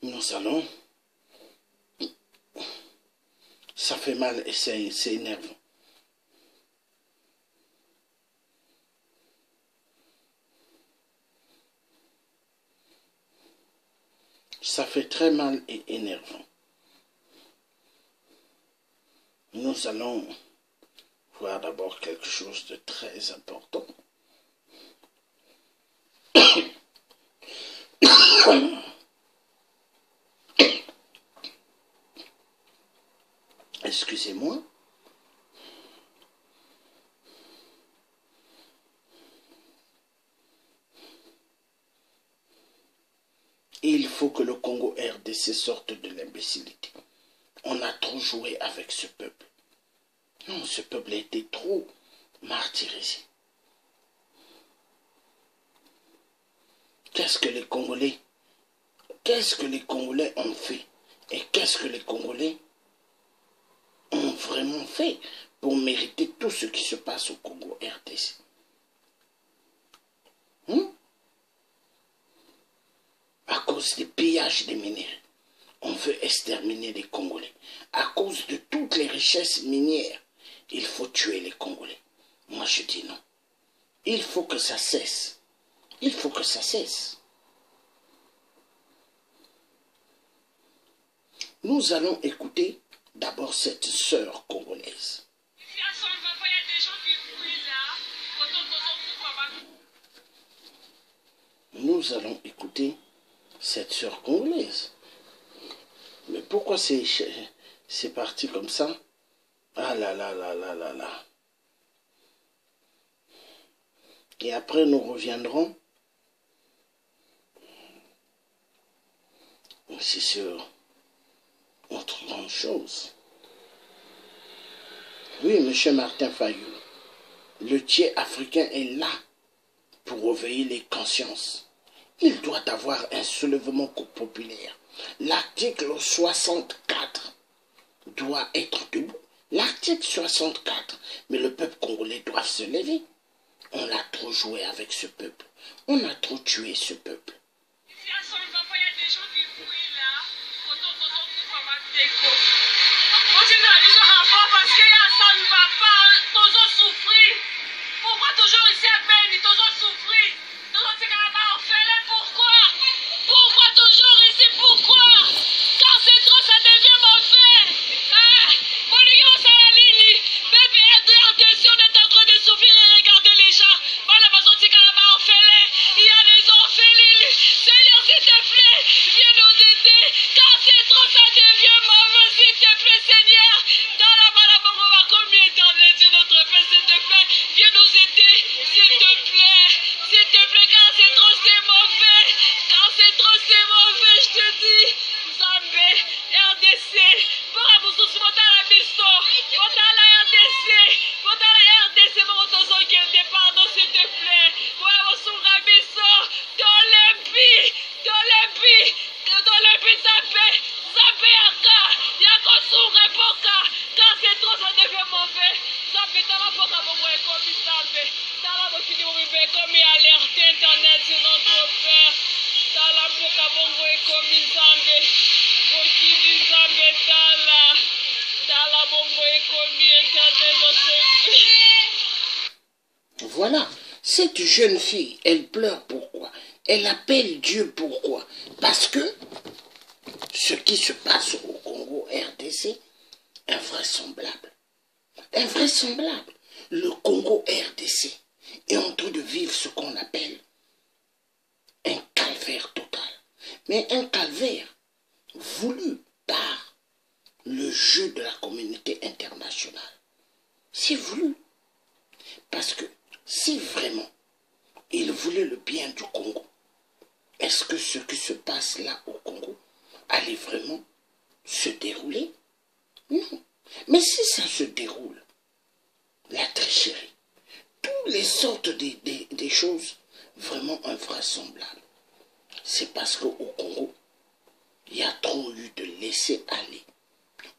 Nous allons... Ça fait mal et c'est énervant. Ça fait très mal et énervant. Nous allons voir d'abord quelque chose de très important. Excusez-moi. Il faut que le Congo RDC sorte de l'imbécilité. On a trop joué avec ce peuple. Non, ce peuple a été trop martyrisé. Qu'est-ce que les Congolais ont fait? Et qu'est-ce que les Congolais ont vraiment fait pour mériter tout ce qui se passe au Congo RDC? À cause des pillages des minéraux, on veut exterminer les Congolais. À cause de toutes les richesses minières, il faut tuer les Congolais. Moi je dis non. Il faut que ça cesse. Il faut que ça cesse. Nous allons écouter d'abord cette sœur congolaise. Nous allons écouter cette sœur congolaise. Mais pourquoi c'est parti comme ça? Ah là là là là là là. Et après nous reviendrons. C'est sur autre grande chose. Oui, M. Martin Fayou, le tiers africain est là pour réveiller les consciences. Il doit avoir un soulèvement populaire. L'article 64 doit être debout. L'article 64. Mais le peuple congolais doit se lever. On a trop joué avec ce peuple. On a trop tué ce peuple. Pourquoi toujours ici à peine, toujours souffrir, toujours pourquoi? Pourquoi toujours ici, pourquoi? Quand c'est trop, ça devient mauvais. Ah, mon Dieu, ça a lili. Bébé, RDC, on est en train de souffrir et regarder les gens. Il y a des orphelins. Seigneur, s'il te plaît, viens nous aider. Quand c'est trop, ça devient mauvais, s'il te plaît, Seigneur. Dans la maladie, on va combien éternel, Dieu notre Père, s'il te plaît, viens nous aider, s'il te plaît, quand c'est trop, c'est mauvais. Quand c'est trop, c'est mauvais, je te dis. Zambé, RDC, pour Aboussous, Motala Bisto, Motala RDC, Motala RDC, Motozo Gende, pardon, s'il te plaît. Pour Aboussous Rabiso, dans l'épée, Zambé, Aka, Yako Soura, Boka. Quand c'est trop, ça devient mauvais. Zambé, Tala Boka, Bongo, comme Zambé, Tala Bokini, Oubé, comme alerté internet, c'est notre père. Tala Boka, Bongo, comme Zambé, Bokini, Zambé, Tala Bongo, comme internet, notre père. Voilà. Cette jeune fille, elle pleure pourquoi? Elle appelle Dieu pourquoi? Parce que ce qui se passe au Congo RDC, invraisemblable. Invraisemblable. Le Congo RDC est en train de vivre ce qu'on appelle un calvaire total. Mais un calvaire voulu par le jeu de la communauté internationale. C'est voulu. Parce que si vraiment il voulait le bien du Congo, est-ce que ce qui se passe là au Congo allait vraiment se dérouler? Non. Mais si ça se déroule, la tricherie, toutes les sortes des choses vraiment invraisemblables, c'est parce qu'au Congo, il y a trop eu de laisser aller.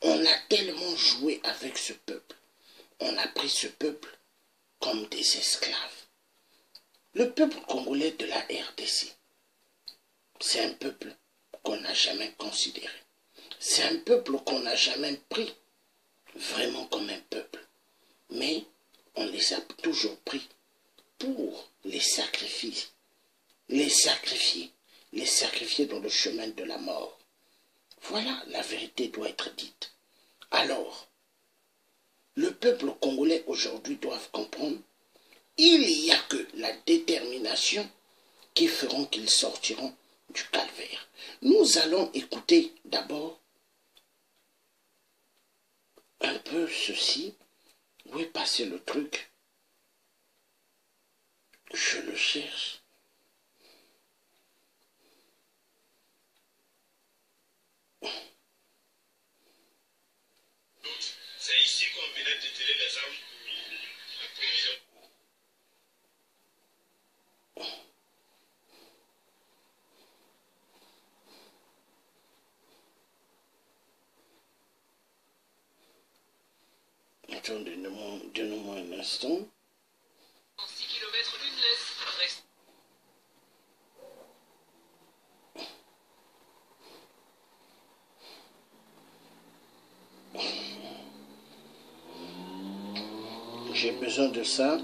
On a tellement joué avec ce peuple. On a pris ce peuple comme des esclaves. Le peuple congolais de la RDC, c'est un peuple qu'on n'a jamais considéré. C'est un peuple qu'on n'a jamais pris vraiment comme un peuple. Mais on les a toujours pris pour les sacrifier, les sacrifier dans le chemin de la mort. Voilà, la vérité doit être dite. Alors, le peuple congolais aujourd'hui doit comprendre, il n'y a que la détermination qui feront qu'ils sortiront du calvaire. Nous allons écouter d'abord un peu ceci. Où est passé le truc? Je le cherche. C'est ici qu'on venait de tirer les armes. La prévision. Attendez, donnez-moi un instant. 6 km une laisse. Reste. J'ai besoin de ça.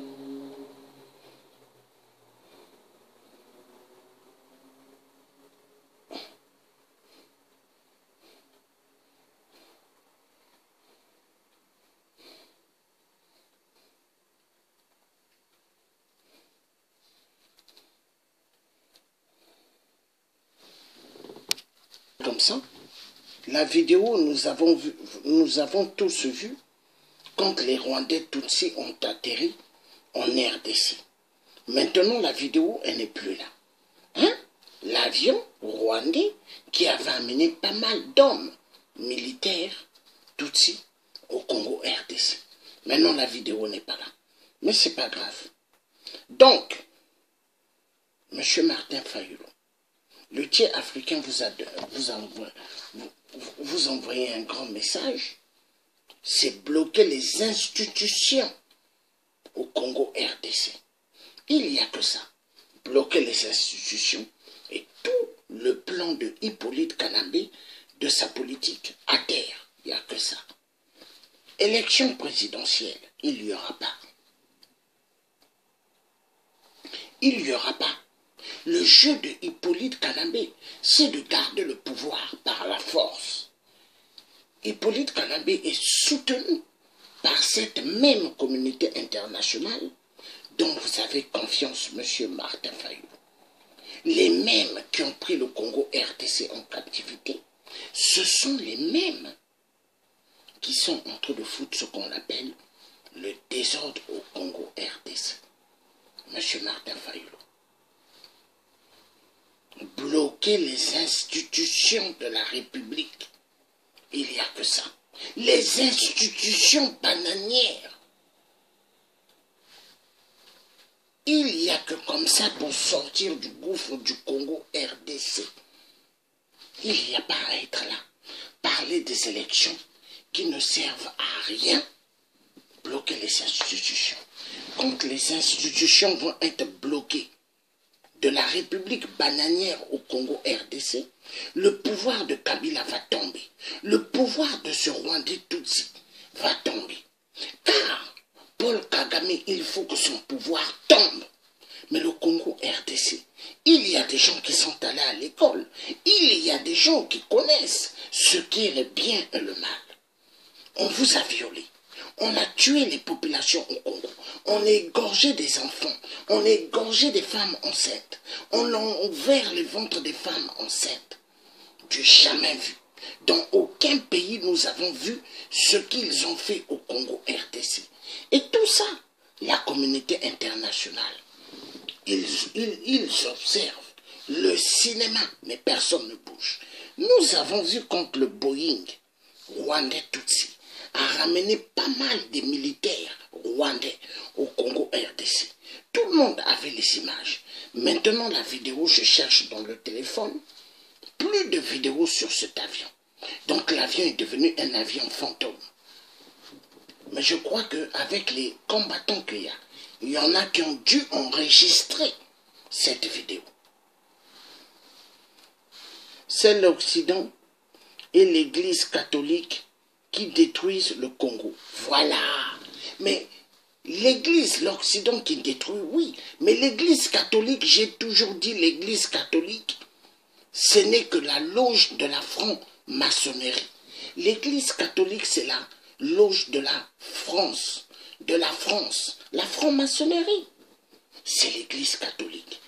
Comme ça, la vidéo, nous avons tous vu quand les Rwandais Tutsis ont atterri en RDC. Maintenant, la vidéo, elle n'est plus là. Hein? L'avion rwandais qui avait amené pas mal d'hommes militaires Tutsis au Congo RDC. Maintenant, la vidéo n'est pas là. Mais ce n'est pas grave. Donc, M. Martin Fayulu, le tiers africain vous envoyez un grand message, c'est bloquer les institutions au Congo RDC. Il n'y a que ça. Bloquer les institutions et tout le plan de Hippolyte Kanambe de sa politique à terre. Il n'y a que ça. Élection présidentielle, il n'y aura pas. Il n'y aura pas. Le jeu de Hippolyte Kanambe, c'est de garder le pouvoir par la force. Hippolyte Kanambe est soutenu par cette même communauté internationale dont vous avez confiance, M. Martin Fayulu. Les mêmes qui ont pris le Congo RDC en captivité, ce sont les mêmes qui sont en train de foutre ce qu'on appelle le désordre au Congo RDC. M. Martin Fayulu. Bloquer les institutions de la République. Il n'y a que ça. Les institutions bananières. Il n'y a que comme ça pour sortir du gouffre du Congo RDC. Il n'y a pas à être là. Parler des élections qui ne servent à rien. Bloquer les institutions. Quand les institutions vont être bloquées, de la République bananière au Congo RDC, le pouvoir de Kabila va tomber. Le pouvoir de ce Rwandais Tutsi va tomber. Car Paul Kagame, il faut que son pouvoir tombe. Mais le Congo RDC, il y a des gens qui sont allés à l'école. Il y a des gens qui connaissent ce qui est le bien et le mal. On vous a violé. On a tué les populations au Congo. On a égorgé des enfants. On a égorgé des femmes enceintes. On a ouvert les ventres des femmes enceintes. Du jamais vu. Dans aucun pays nous avons vu ce qu'ils ont fait au Congo RDC. Et tout ça, la communauté internationale, ils observent le cinéma, mais personne ne bouge. Nous avons vu quand le Boeing rwandais Tutsi a ramené pas mal de militaires rwandais au Congo RDC. Tout le monde avait les images. Maintenant, la vidéo, je cherche dans le téléphone. Plus de vidéos sur cet avion. Donc, l'avion est devenu un avion fantôme. Mais je crois qu'avec les combattants qu'il y a, il y en a qui ont dû enregistrer cette vidéo. c'est l'Occident et l'Église catholique qui détruisent le Congo. Voilà. Mais l'Église, l'Occident qui détruit, oui. Mais l'Église catholique, j'ai toujours dit l'Église catholique, ce n'est que la loge de la franc-maçonnerie. L'Église catholique, c'est la loge de la France. La franc-maçonnerie, c'est l'Église catholique.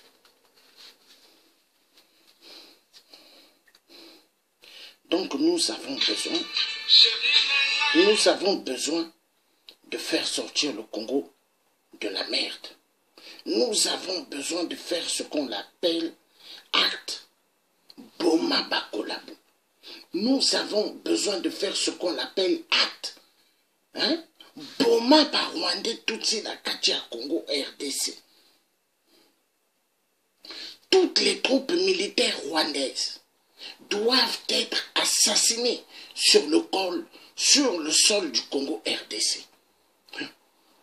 Donc nous avons besoin de faire sortir le Congo de la merde. Nous avons besoin de faire ce qu'on appelle acte Boma Bakolabo. Nous avons besoin de faire ce qu'on appelle acte Boma par Rwandais Tutsi la Katia Congo RDC. Toutes les troupes militaires rwandaises doivent être assassinées sur le sol du Congo RDC.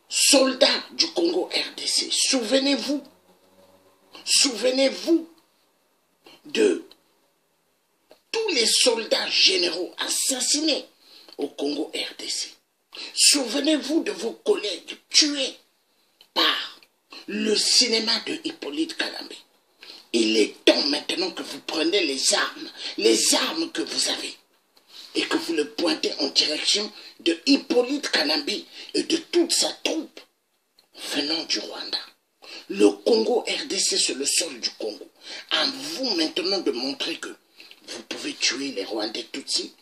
Soldats du Congo RDC, souvenez-vous de tous les soldats généraux assassinés au Congo RDC. Souvenez-vous de vos collègues tués par le cinéma de Hippolyte Kalambé. Il est temps maintenant que vous preniez les armes que vous avez, et que vous le pointez en direction de Hippolyte Kalambé et de toute sa troupe venant du Rwanda. Le Congo RDC, c'est le sol du Congo. À vous maintenant de montrer que vous pouvez tuer les Rwandais Tutsis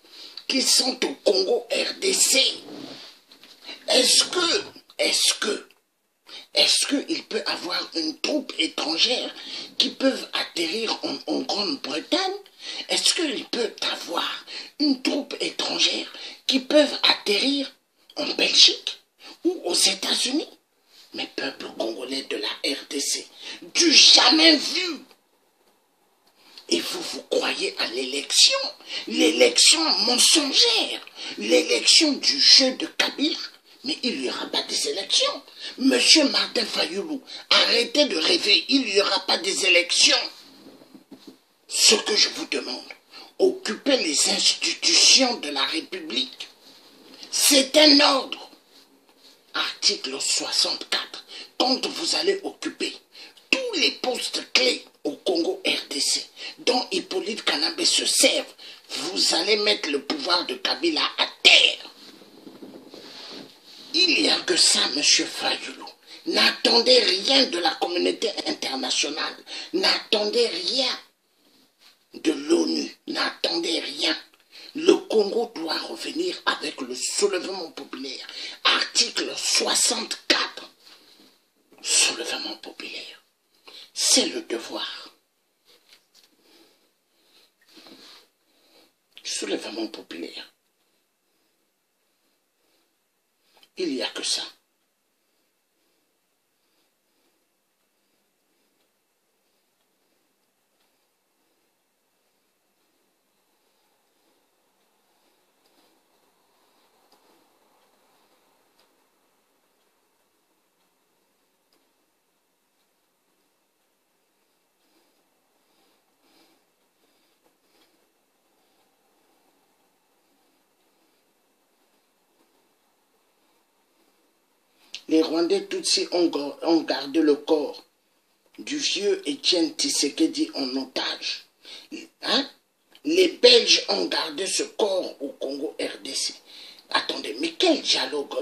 qui sont au Congo RDC. Est-ce qu'il peut avoir une troupe étrangère qui peut atterrir en Grande-Bretagne? Est-ce qu'il peut avoir une troupe étrangère qui peut atterrir en Belgique ou aux États-Unis? Mais peuple congolais de la RDC, du jamais vu. Et vous croyez à l'élection mensongère, l'élection du jeu de Kabila. Mais il n'y aura pas des élections. Monsieur Martin Fayoulou, arrêtez de rêver, il n'y aura pas des élections. Ce que je vous demande, occupez les institutions de la République. C'est un ordre. Article 64. Quand vous allez occuper tous les postes clés au Congo RDC, dont Hippolyte Kalambé se serve, vous allez mettre le pouvoir de Kabila à terre. Il n'y a que ça, monsieur Fayoulou. N'attendez rien de la communauté internationale. N'attendez rien de l'ONU. N'attendez rien. Le Congo doit revenir avec le soulèvement populaire. Article 64. Soulèvement populaire. C'est le devoir. Soulèvement populaire. Il n'y a que ça. Les Rwandais Tutsis ont gardé le corps du vieux Étienne Tshisekedi en otage. Les Belges ont gardé ce corps au Congo RDC. Attendez, mais quel dialogue?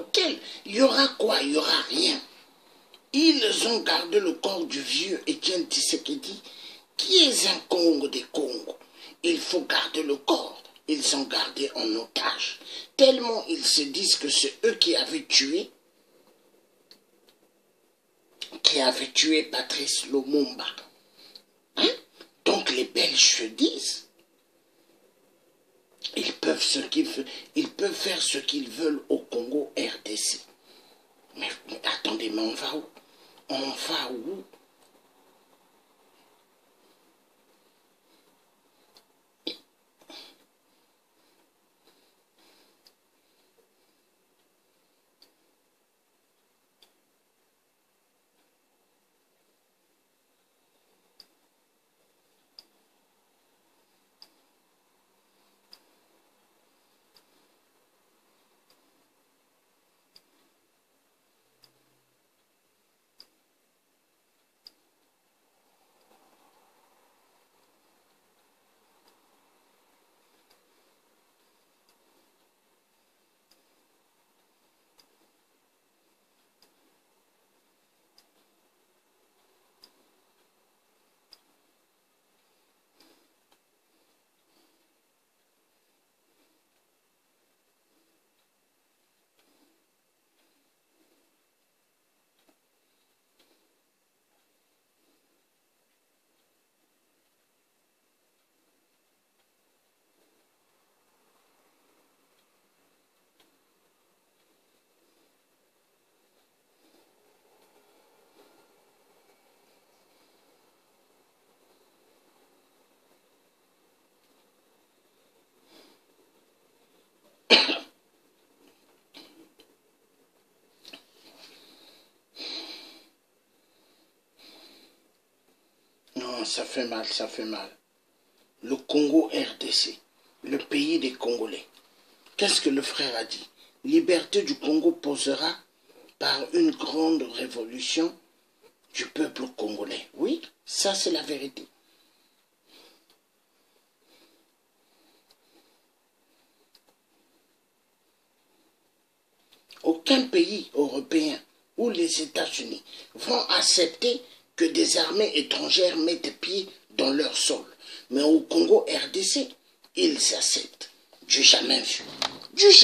Il y aura quoi? Il n'y aura rien. Ils ont gardé le corps du vieux Étienne Tshisekedi, qui est un Congo des Congos. Il faut garder le corps. Ils ont gardé en otage. Tellement ils se disent que c'est eux qui avaient tué Patrice Lumumba. Donc les Belges se disent, ils peuvent faire ce qu'ils veulent au Congo RDC. Mais attendez, mais on va où? On va où? Non, ça fait mal, ça fait mal. Le Congo RDC, le pays des Congolais. Qu'est-ce que le frère a dit? Liberté du Congo posera par une grande révolution du peuple congolais. Oui, ça c'est la vérité. Aucun pays européen ou les États-Unis vont accepter que des armées étrangères mettent pied dans leur sol. Mais au Congo RDC, ils acceptent. Du jamais vu. Du jamais.